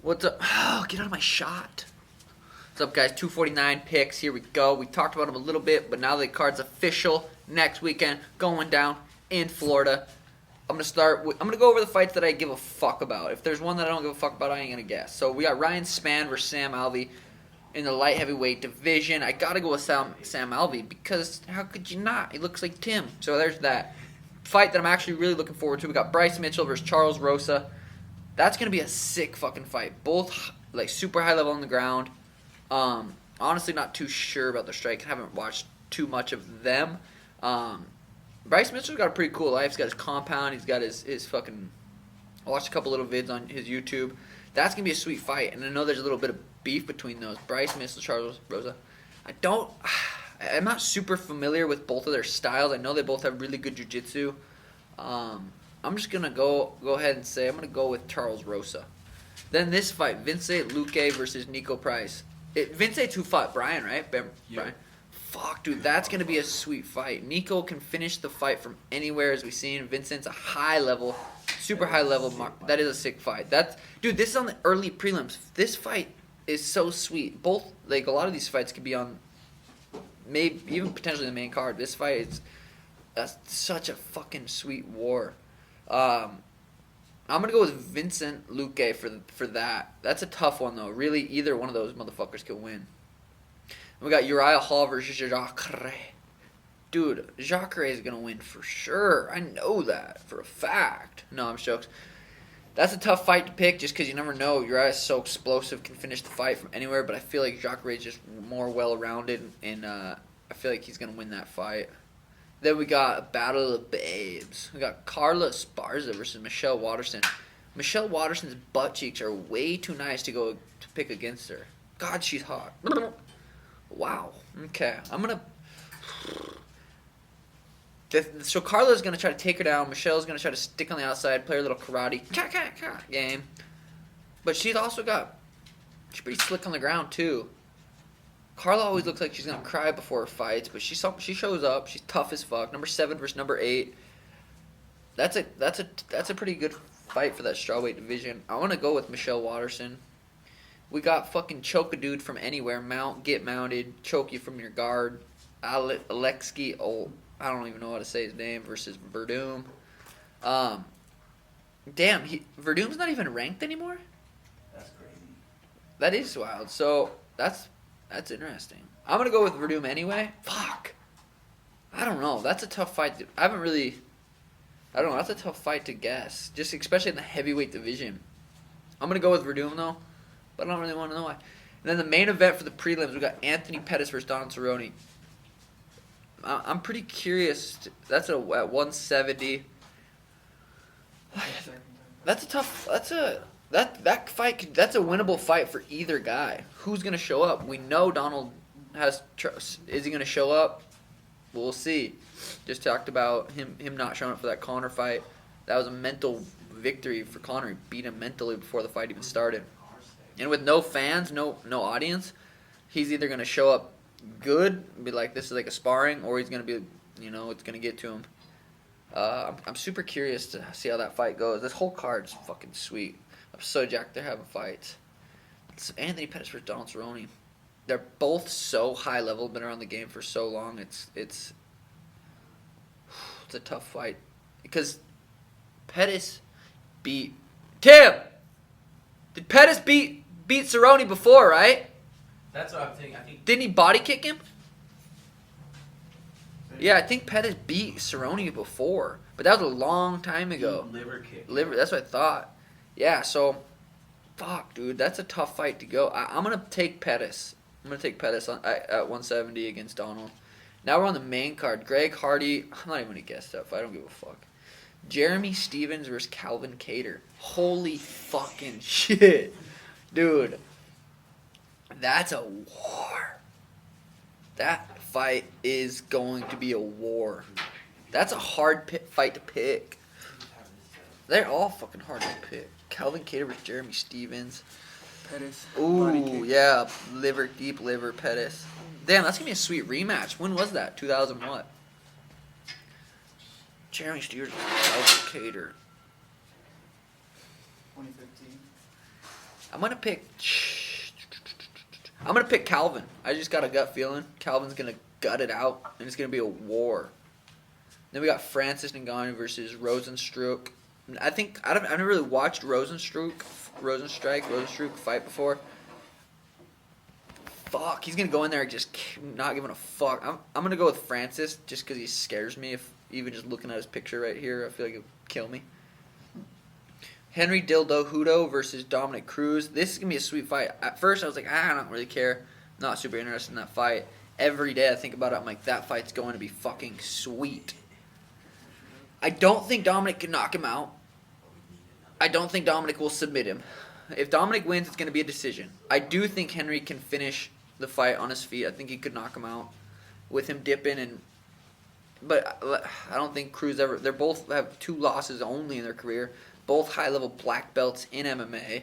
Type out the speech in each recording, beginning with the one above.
What's up? Oh, get out of my shot. What's up, guys? 249 picks. Here we go. We talked about them a little bit, but now the card's official. Next weekend, going down in Florida. I'm gonna go over the fights that I give a fuck about. If there's one that I don't give a fuck about, I ain't gonna guess. So we got Ryan Spann versus Sam Alvey in the light heavyweight division. I gotta go with Sam Alvey because how could you not? He looks like Tim. So there's that fight that I'm actually really looking forward to. We got Bryce Mitchell versus Charles Rosa. That's gonna be a sick fucking fight. Both like super high level on the ground. Honestly, not too sure about the strike. I haven't watched too much of them. Bryce Mitchell's got a pretty cool life. He's got his compound. He's got his fucking. I watched a couple little vids on his YouTube. That's gonna be a sweet fight, and I know there's a little bit of beef between those. Bryce Mitchell, Charles Rosa. I'm not super familiar with both of their styles. I know they both have really good jiu-jitsu. I'm just gonna go ahead and say I'm gonna go with Charles Rosa. Then this fight, Vincent Luque versus Nico Price. Vincent's who fought Brian, right? Brian. Fuck, dude, that's gonna be a sweet fight. Nico can finish the fight from anywhere, as we've seen. Vincent's a high level, super high level. That is a sick fight. Dude, this is on the early prelims. This fight is so sweet. Both, like a lot of these fights could be on, maybe even potentially the main card. This fight is such a fucking sweet war. I'm gonna go with Vincent Luque for that. That's a tough one though. Really, either one of those motherfuckers could win. And we got Uriah Hall versus Jacare. Dude, Jacare is gonna win for sure. I know that for a fact. No, I'm jokes. That's a tough fight to pick just because you never know. Uriah is so explosive, can finish the fight from anywhere. But I feel like Jacare is just more well-rounded, and I feel like he's gonna win that fight. Then we got a battle of babes. We got Carla Esparza versus Michelle Waterson. Michelle Waterson's butt cheeks are way too nice to pick against her. God, she's hot. Wow. Okay, I'm gonna. So Carla's gonna try to take her down. Michelle's gonna try to stick on the outside, play her little karate game. But she's pretty slick on the ground too. Carla always looks like she's gonna cry before her fights, but she shows up. She's tough as fuck. Number 7 versus number 8. That's a pretty good fight for that strawweight division. I want to go with Michelle Waterson. We got fucking choke a dude from anywhere, get mounted, choke you from your guard. Alexei, I don't even know how to say his name, versus Verdum. Damn, Verdum's not even ranked anymore. That's crazy. That is wild. So that's interesting. I'm gonna go with Verdum anyway. Fuck. I don't know. That's a tough fight. I don't know. That's a tough fight to guess. Just especially in the heavyweight division. I'm gonna go with Verdum though, but I don't really want to know why. And then the main event for the prelims, we got Anthony Pettis versus Donald Cerrone. I'm pretty curious. That's at 170. That's a tough. That fight. That's a winnable fight for either guy. Who's gonna show up? We know Donald has trust. Is he gonna show up? We'll see. Just talked about him not showing up for that Conor fight. That was a mental victory for Conor. He beat him mentally before the fight even started. And with no fans, no audience, he's either gonna show up good, be like this is like a sparring, or he's gonna be, it's gonna get to him. I'm super curious to see how that fight goes. This whole card's fucking sweet. I'm so jacked they're having fights. It's Anthony Pettis versus Donald Cerrone. They're both so high level, been around the game for so long. It's a tough fight because Pettis beat Tim. Did Pettis beat Cerrone before, right? That's what I'm thinking. I think. Didn't he body kick him? Yeah, I think Pettis beat Cerrone before, but that was a long time ago. Liver kick. That's what I thought. Yeah, so, fuck, dude, that's a tough fight to go. I'm gonna take Pettis. I'm gonna take Pettis at 170 against Donald. Now we're on the main card. Greg Hardy. I'm not even gonna guess that fight. I don't give a fuck. Jeremy Stevens versus Calvin Kattar. Holy fucking shit, dude. That's a war. That fight is going to be a war. That's a hard fight to pick. They're all fucking hard to pick. Calvin Kattar versus Jeremy Stevens. Pettis. Ooh, yeah, deep liver Pettis. Damn, that's gonna be a sweet rematch. When was that? 2000 what? Jeremy Stevens versus Calvin Kattar. 2015. I'm gonna pick Calvin. I just got a gut feeling Calvin's gonna gut it out, and it's gonna be a war. Then we got Francis Ngannou versus Rosenstruck. I've never really watched Rosenstruck fight before. Fuck, he's gonna go in there and just not giving a fuck. I'm gonna go with Francis just because he scares me. If even just looking at his picture right here, I feel like he'll kill me. Henry Dildo Hudo versus Dominic Cruz. This is gonna be a sweet fight. At first, I was like, I don't really care. Not super interested in that fight. Every day I think about it, I'm like, that fight's going to be fucking sweet. I don't think Dominic can knock him out. I don't think Dominic will submit him. If Dominic wins, it's going to be a decision. I do think Henry can finish the fight on his feet. I think he could knock him out with him dipping but I don't think Cruz ever. They both have 2 losses only in their career. Both high-level black belts in MMA.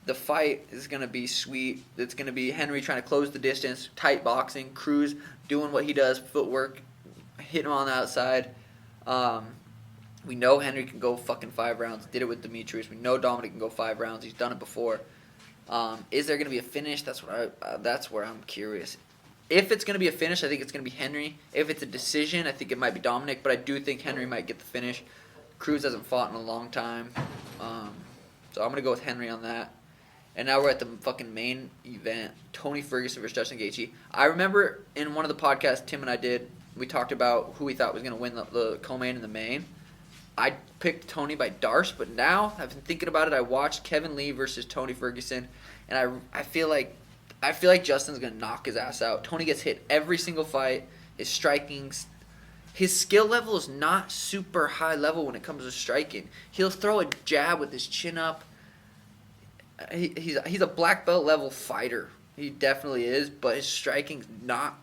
The fight is going to be sweet. It's going to be Henry trying to close the distance, tight boxing. Cruz doing what he does, footwork, hitting him on the outside. We know Henry can go fucking 5 rounds. Did it with Demetrius. We know Dominic can go 5 rounds. He's done it before. Is there going to be a finish? That's where I'm curious. If it's going to be a finish, I think it's going to be Henry. If it's a decision, I think it might be Dominic. But I do think Henry might get the finish. Cruz hasn't fought in a long time. So I'm going to go with Henry on that. And now we're at the fucking main event. Tony Ferguson versus Justin Gaethje. I remember in one of the podcasts Tim and I did, we talked about who we thought was going to win the co-main and the main. I picked Tony by Darce, but now I've been thinking about it. I watched Kevin Lee versus Tony Ferguson, and I feel like Justin's gonna knock his ass out. Tony gets hit every single fight. His striking, his skill level is not super high level when it comes to striking. He'll throw a jab with his chin up. He's a black belt level fighter. He definitely is, but his striking's not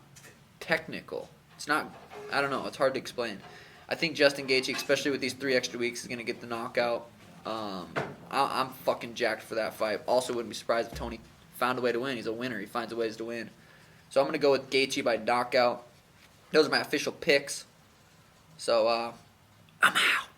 technical. It's not. I don't know. It's hard to explain. I think Justin Gaethje, especially with these 3 extra weeks, is going to get the knockout. I'm fucking jacked for that fight. Also, wouldn't be surprised if Tony found a way to win. He's a winner. He finds ways to win. So I'm going to go with Gaethje by knockout. Those are my official picks. So I'm out.